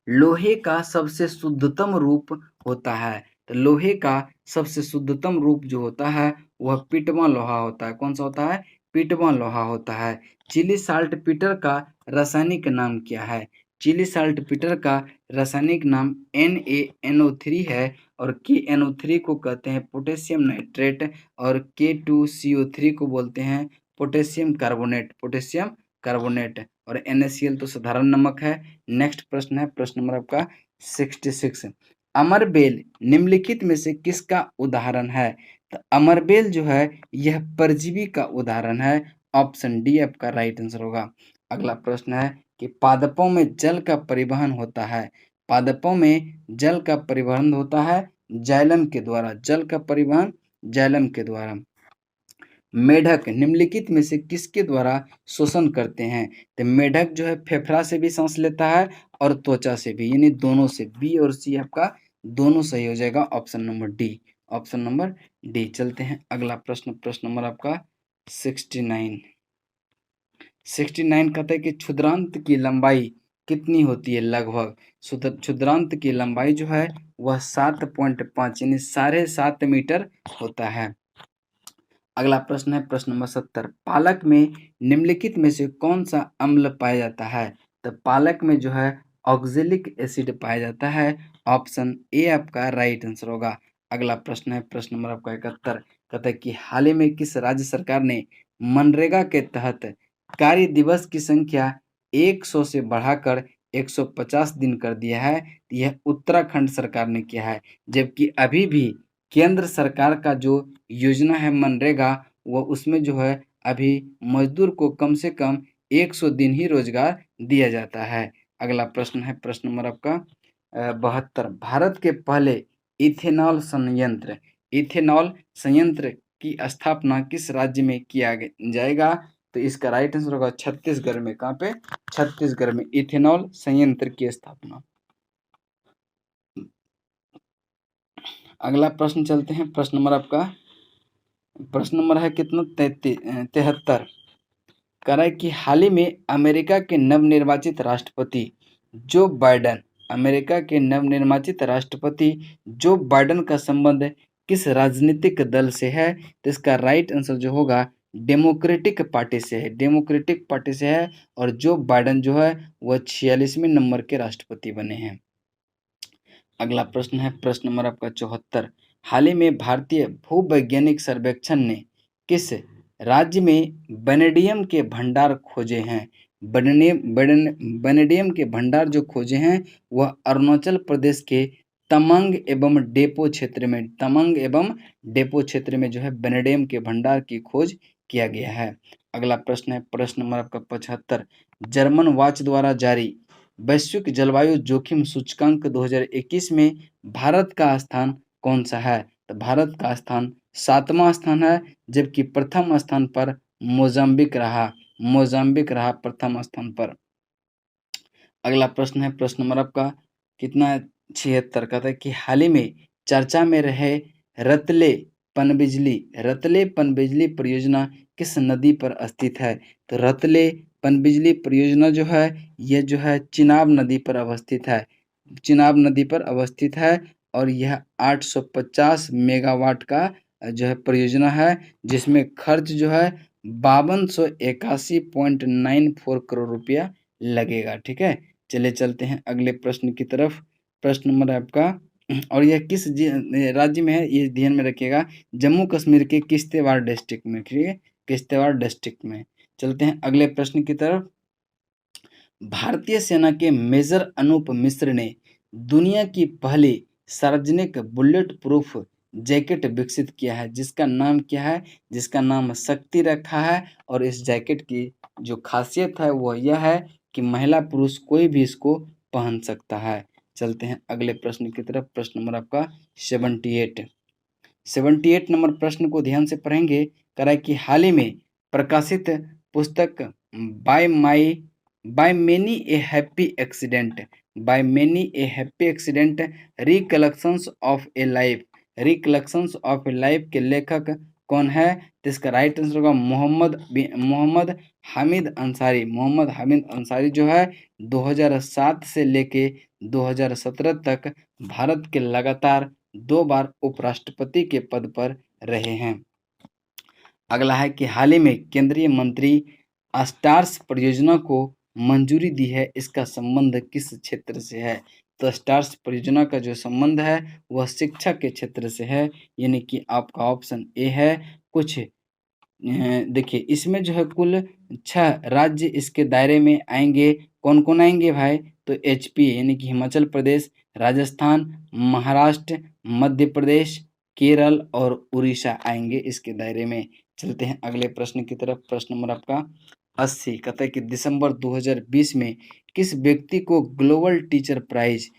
लोहे का सबसे शुद्धतम रूप होता है, तो लोहे का सबसे शुद्धतम रूप जो होता है वह पिटवा लोहा होता है। कौन सा होता है? पिटवा लोहा होता है। चिली साल्ट पीटर का रासायनिक नाम क्या है? चिली साल्ट पीटर का रासायनिक नाम NaNO3 है और KNO3 को कहते हैं पोटेशियम नाइट्रेट और K2CO3 को बोलते हैं पोटेशियम कार्बोनेट। पोटेशियम कार्बोनेट और NaCl तो साधारण नमक है। नेक्स्ट प्रश्न है प्रश्न नंबर आपका 66। अमरबेल निम्नलिखित में से किसका उदाहरण है? तो अमरबेल जो है यह परजीवी का उदाहरण है। ऑप्शन डी आपका राइट आंसर होगा। अगला प्रश्न है कि पादपों में जल का परिवहन होता है। पादपों में जल का परिवहन होता है जाइलम के द्वारा। जल का परिवहन जाइलम के द्वारा। मेढक निम्नलिखित में से किसके द्वारा शोषण करते हैं? तो मेढक जो है फेफड़ा से भी सांस लेता है और त्वचा से भी, यानी दोनों से। बी और सी आपका दोनों सही हो जाएगा। Option number D. Option number D. चलते हैं अगला प्रश्न। प्रश्न नंबर आपका 69। 69 कहते हैं कि क्षुद्रांत की लंबाई कितनी होती है? लगभग क्षुद्रांत की लंबाई जो है वह 7.5 यानी 7.5 मीटर होता है। अगला प्रश्न है प्रश्न नंबर 70। पालक में निम्नलिखित में से कौन सा अम्ल पाया जाता है? तो पालक में जो है ऑक्जेलिक एसिड पाया जाता है। ऑप्शन ए आपका राइट आंसर होगा। अगला प्रश्न है प्रश्न नंबर आपका 71। कहता है कि हाल ही में किस राज्य सरकार ने मनरेगा के तहत कार्य दिवस की संख्या 100 से बढ़ाकर 150 दिन कर दिया है? यह उत्तराखंड सरकार ने किया है। जबकि अभी भी केंद्र सरकार का जो योजना है मनरेगा, वो उसमें जो है अभी मजदूर को कम से कम 100 दिन ही रोजगार दिया जाता है। अगला प्रश्न है प्रश्न नंबर आपका 72। भारत के पहले इथेनॉल संयंत्र की स्थापना किस राज्य में किया जाएगा? तो इसका राइट आंसर होगा छत्तीसगढ़ में। कहाँ पे? छत्तीसगढ़ में इथेनॉल संयंत्र की स्थापना। अगला प्रश्न चलते हैं प्रश्न नंबर आपका प्रश्न नंबर है कितना 73। कह रहा है कि हाल ही में अमेरिका के नवनिर्वाचित राष्ट्रपति जो बाइडन अमेरिका के नवनिर्वाचित राष्ट्रपति जो बाइडन का संबंध किस राजनीतिक दल से है? तो इसका राइट आंसर जो होगा डेमोक्रेटिक पार्टी से है। डेमोक्रेटिक पार्टी से है और जो बाइडन जो है वह 46वें नंबर के राष्ट्रपति बने हैं। अगला प्रश्न है प्रश्न नंबर आपका 74। हाल ही में भारतीय भूवैज्ञानिक सर्वेक्षण ने किस राज्य में वैनेडियम के भंडार खोजे हैं? वैनेडियम के भंडार जो खोजे हैं वह अरुणाचल प्रदेश के तमंग एवं डेपो क्षेत्र में जो है वैनेडियम के भंडार की खोज किया गया है। अगला प्रश्न है प्रश्न नंबर आपका 75। जर्मन वॉच द्वारा जारी वैश्विक जलवायु जोखिम सूचकांक 2021 में भारत का स्थान कौन सा है? तो भारत का स्थान 7वां स्थान है, जबकि प्रथम स्थान पर मोजाम्बिक रहा प्रथम स्थान पर। अगला प्रश्न है प्रश्न नंबर आपका कितना है? 76। कहता है कि हाल ही में चर्चा में रहे रतले पनबिजली परियोजना किस नदी पर स्थित है? तो रतले पनबिजली परियोजना जो है ये जो है चिनाब नदी पर अवस्थित है और यह 850 मेगावाट का जो है परियोजना है, जिसमें खर्च जो है 5281.94 करोड़ रुपया लगेगा। ठीक है, चलिए चलते हैं अगले प्रश्न की तरफ। प्रश्न नंबर आपका और यह किस राज्य में है ये ध्यान में रखिएगा। जम्मू कश्मीर के किश्तवाड़ डिस्ट्रिक्ट में। ठीक है, किश्तवाड़ डिस्ट्रिक्ट में। चलते हैं अगले प्रश्न की तरफ। भारतीय सेना के मेजर अनूप मिश्र ने दुनिया की पहली सार्वजनिक बुलेट प्रूफ जैकेट विकसित किया है, जिसका नाम क्या है? जिसका नाम शक्ति रखा है। और इस जैकेट की जो खासियत है वह यह है कि महिला पुरुष कोई भी इसको पहन सकता है। चलते हैं अगले प्रश्न की तरफ। प्रश्न नंबर आपका 78 नंबर प्रश्न को ध्यान से पढ़ेंगे। कह रहा है कि हाल ही में प्रकाशित पुस्तक by many A happy accident recollections of A life के लेखक कौन है? तो इसका राइट आंसर होगा मोहम्मद हामिद अंसारी जो है 2007 से लेके 2017 तक भारत के लगातार 2 बार उपराष्ट्रपति के पद पर रहे हैं। अगला है कि हाल ही में केंद्रीय मंत्री स्टार्स परियोजना को मंजूरी दी है, इसका संबंध किस क्षेत्र से है? तो स्टार्स परियोजना का जो संबंध है वह शिक्षा के क्षेत्र से है, यानी कि आपका ऑप्शन ए है। कुछ देखिए इसमें जो है कुल 6 राज्य इसके दायरे में आएंगे। कौन कौन आएंगे भाई? तो एचपी यानी कि हिमाचल प्रदेश, राजस्थान, महाराष्ट्र, मध्य प्रदेश, केरल और उड़ीसा आएंगे इसके दायरे में। चलते हैं अगले प्रश्न की तरफ। प्रश्न नंबर आपका 80 कहता है कि दिसंबर 2020 में किस व्यक्ति को ग्लोबल टीचर प्राइज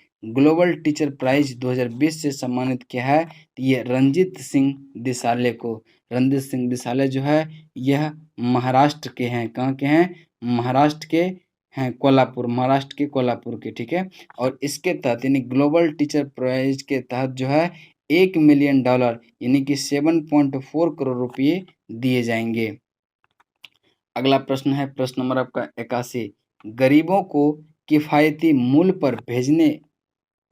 2020 से सम्मानित किया है? ये रंजीत सिंह दिसाले को। रणदीप सिंह दिसाले जो है यह महाराष्ट्र के हैं। कहाँ के हैं? महाराष्ट्र के हैं, कोल्हापुर, महाराष्ट्र के कोल्हापुर के, ठीक है। और इसके तहत यानी ग्लोबल टीचर प्राइज के तहत जो है $1 मिलियन यानी कि 7.4 करोड़ रुपये दिए जाएंगे। अगला प्रश्न है प्रश्न नंबर आपका 81। गरीबों को किफायती मूल्य पर भेजने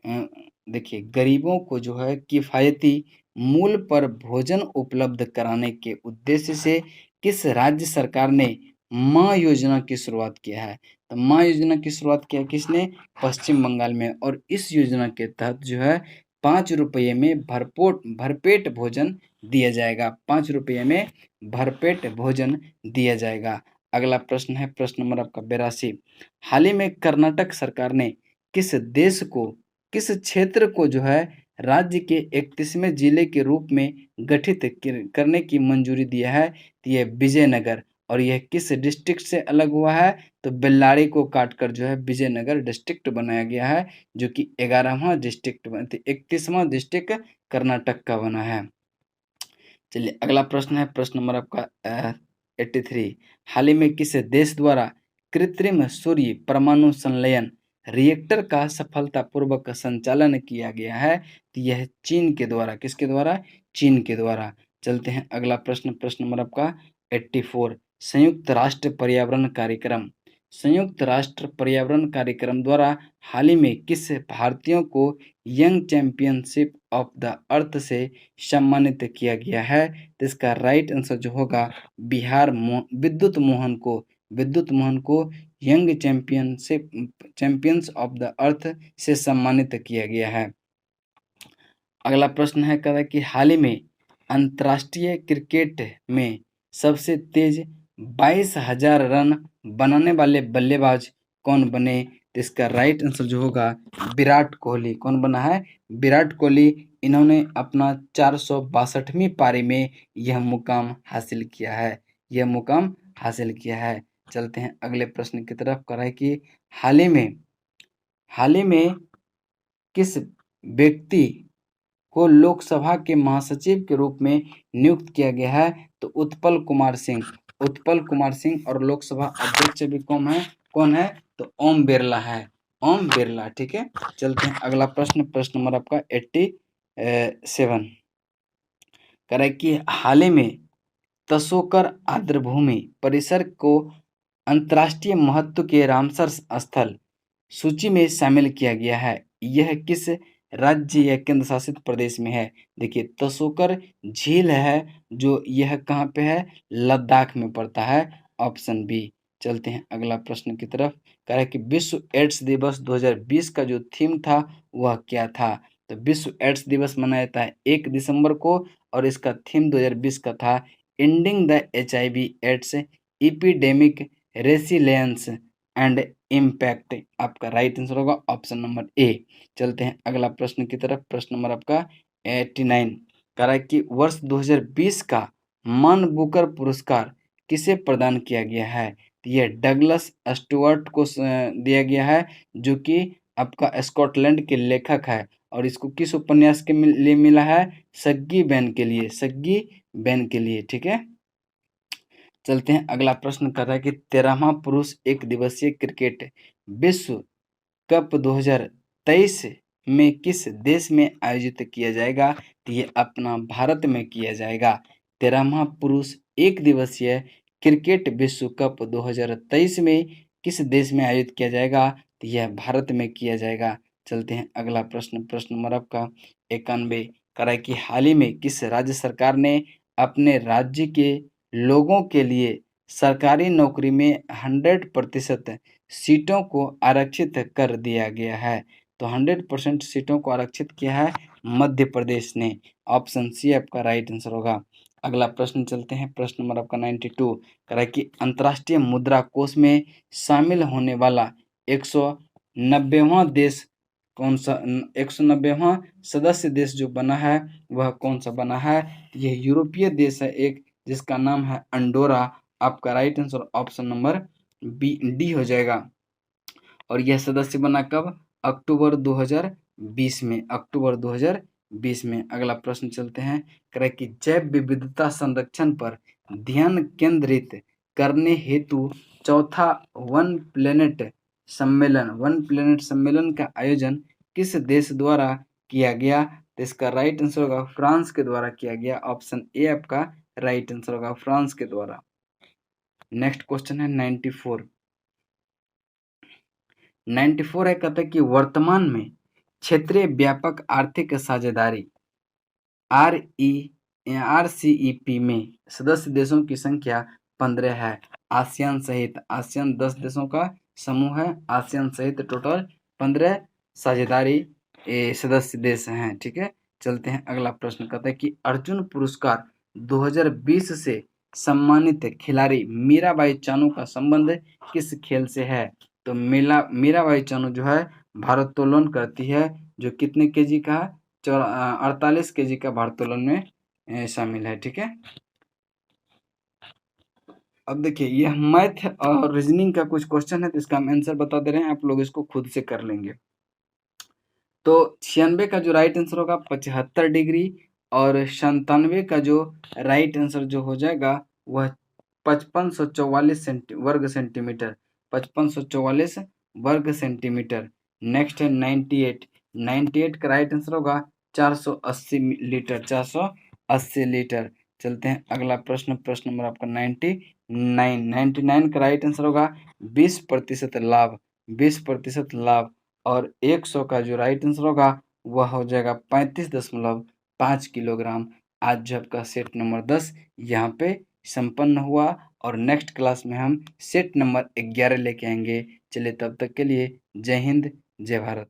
देखिए गरीबों को जो है किफायती मूल्य पर भोजन उपलब्ध कराने के उद्देश्य से किस राज्य सरकार ने माँ योजना की शुरुआत किया है? तो माँ योजना की शुरुआत किया किसने? पश्चिम बंगाल में। और इस योजना के तहत जो है 5 रुपये में भरपेट भोजन दिया जाएगा। 5 रुपये में भरपेट भोजन दिया जाएगा। अगला प्रश्न है प्रश्न नंबर आपका 82। हाल ही में कर्नाटक सरकार ने किस क्षेत्र को जो है राज्य के 31वें जिले के रूप में गठित करने की मंजूरी दिया है? तो यह विजयनगर। और यह किस डिस्ट्रिक्ट से अलग हुआ है? तो बेल्लारी को काटकर जो है विजयनगर डिस्ट्रिक्ट बनाया गया है, जो कि 11वां डिस्ट्रिक्ट 31वां डिस्ट्रिक्ट कर्नाटक का बना है। चलिए अगला प्रश्न है प्रश्न नंबर आपका 83। हाल ही में किस देश द्वारा कृत्रिम सूर्य परमाणु संलयन रिएक्टर का सफलतापूर्वक संचालन किया गया है? तो यह चीन के द्वारा। किसके द्वारा? चीन के द्वारा। चलते हैं अगला प्रश्न प्रश्न नंबर आपका 84। संयुक्त राष्ट्र पर्यावरण कार्यक्रम द्वारा हाल ही में किस भारतीयों को young championship of the earth से सम्मानित किया गया है? तो इसका राइट आंसर जो होगा विद्युत मोहन को young champions of the earth से सम्मानित किया गया है। अगला प्रश्न है कहता है कि हाल ही में अंतर्राष्ट्रीय क्रिकेट में सबसे तेज 22,000 रन बनाने वाले बल्लेबाज कौन बने? तो इसका राइट आंसर जो होगा विराट कोहली। कौन बना है? विराट कोहली। इन्होंने अपना 462वीं पारी में यह मुकाम हासिल किया है। चलते हैं अगले प्रश्न की तरफ। कह रहा है कि हाल ही में किस व्यक्ति को लोकसभा के महासचिव के रूप में नियुक्त किया गया है? तो उत्पल कुमार सिंह। और लोकसभा अध्यक्ष भी कौन है? तो ओम बिरला है। ठीक है। चलते हैं अगला प्रश्न प्रश्न नंबर आपका 87। कह रहा है कि हाल ही में तसोकर आर्द्रभूमि परिसर को अंतर्राष्ट्रीय महत्व के रामसर स्थल सूची में शामिल किया गया है। यह किस राज्य या केंद्र शासित प्रदेश में है? देखिए तसोकर झील है जो यह कहाँ पे है? लद्दाख में पड़ता है। Option B. चलते हैं अगला प्रश्न की तरफ। कह रहा है कि विश्व एड्स दिवस 2020 का जो थीम था वह क्या था? तो विश्व एड्स दिवस मनाया जाता है 1 दिसंबर को और इसका थीम 2020 का था ending the HIV AIDS epidemic resilience and impact. आपका राइट आंसर होगा ऑप्शन नंबर ए। चलते हैं अगला प्रश्न की तरफ। प्रश्न नंबर आपका 89। कह रहा है कि वर्ष 2020 का मान बुकर पुरस्कार किसे प्रदान किया गया है? तो यह डगलस स्टुअर्ट को दिया गया है, जो कि आपका स्कॉटलैंड के लेखक है। और इसको किस उपन्यास के लिए मिला है? सग्गी बैन के लिए, ठीक है। चलते हैं अगला प्रश्न कर रहा है कि 13वां पुरुष एक दिवसीय क्रिकेट विश्व कप 2023 में किस देश में आयोजित किया जाएगा? तो ये अपना भारत में किया जाएगा। 13वां पुरुष एक दिवसीय क्रिकेट विश्व कप 2023 में किस देश में आयोजित किया जाएगा? तो यह भारत में किया जाएगा। चलते हैं अगला प्रश्न प्रश्न नंबर आपका 91। कह रहा है कि हाल ही में किस राज्य सरकार ने अपने राज्य के लोगों के लिए सरकारी नौकरी में 100% सीटों को आरक्षित कर दिया गया है। तो 100% सीटों को आरक्षित किया है मध्य प्रदेश ने। ऑप्शन सी आपका राइट आंसर होगा। अगला प्रश्न चलते हैं, प्रश्न नंबर आपका 92 कह रहा है कि अंतर्राष्ट्रीय मुद्रा कोष में शामिल होने वाला 190वां देश कौन सा, 190वां सदस्य देश जो बना है वह कौन सा बना है? यह यूरोपीय देश है एक, जिसका नाम है अंडोरा। आपका right answer option number D हो जाएगा। और यह सदस्य बना कब? अक्टूबर 2020 में, अक्टूबर 2020 में। अगला प्रश्न चलते हैं, कह रहा है कि जैव विविधता संरक्षण पर ध्यान केंद्रित करने हेतु चौथा वन प्लेनेट सम्मेलन का आयोजन किस देश द्वारा किया गया? तो इसका राइट आंसर होगा फ्रांस के द्वारा किया गया। ऑप्शन ए आपका राइट आंसर होगा, फ्रांस के द्वारा। नेक्स्ट क्वेश्चन है 94। 94 है, कहता है कि वर्तमान में क्षेत्रीय व्यापक आर्थिक साझेदारी RCEP में सदस्य देशों की संख्या 15 है। आसियान सहित, आसियान 10 देशों का समूह है, आसियान सहित टोटल 15 साझेदारी सदस्य देश हैं। ठीक है, चलते हैं अगला प्रश्न। कहता है कि अर्जुन पुरस्कार 2020 से सम्मानित खिलाड़ी मीराबाई चानू का संबंध किस खेल से है? तो मीराबाई चानू जो है भारोत्तोलन करती है, जो कितने केजी का? 48 केजी का भारोत्तोलन में शामिल है। ठीक है, अब देखिए यह मैथ और रीजनिंग का कुछ क्वेश्चन है, तो इसका हम आंसर बता दे रहे हैं, आप लोग इसको खुद से कर लेंगे। तो 96 का जो राइट आंसर होगा 75 डिग्री, और 97 का जो राइट आंसर जो हो जाएगा वह 5544 वर्ग सेंटीमीटर, 5544 वर्ग सेंटीमीटर। नेक्स्ट है 98। 98 का राइट आंसर होगा 480 लीटर, 480 लीटर। चलते हैं अगला प्रश्न, प्रश्न नंबर आपका 99। 99 का राइट आंसर होगा 20% लाभ, 20% लाभ। और 100 का जो राइट आंसर होगा वह हो जाएगा 35.5 किलोग्राम। आज जो आपका सेट नंबर 10 यहाँ पे संपन्न हुआ, और नेक्स्ट क्लास में हम सेट नंबर 11 लेके आएंगे। चलिए तब तक के लिए जय हिंद, जय भारत।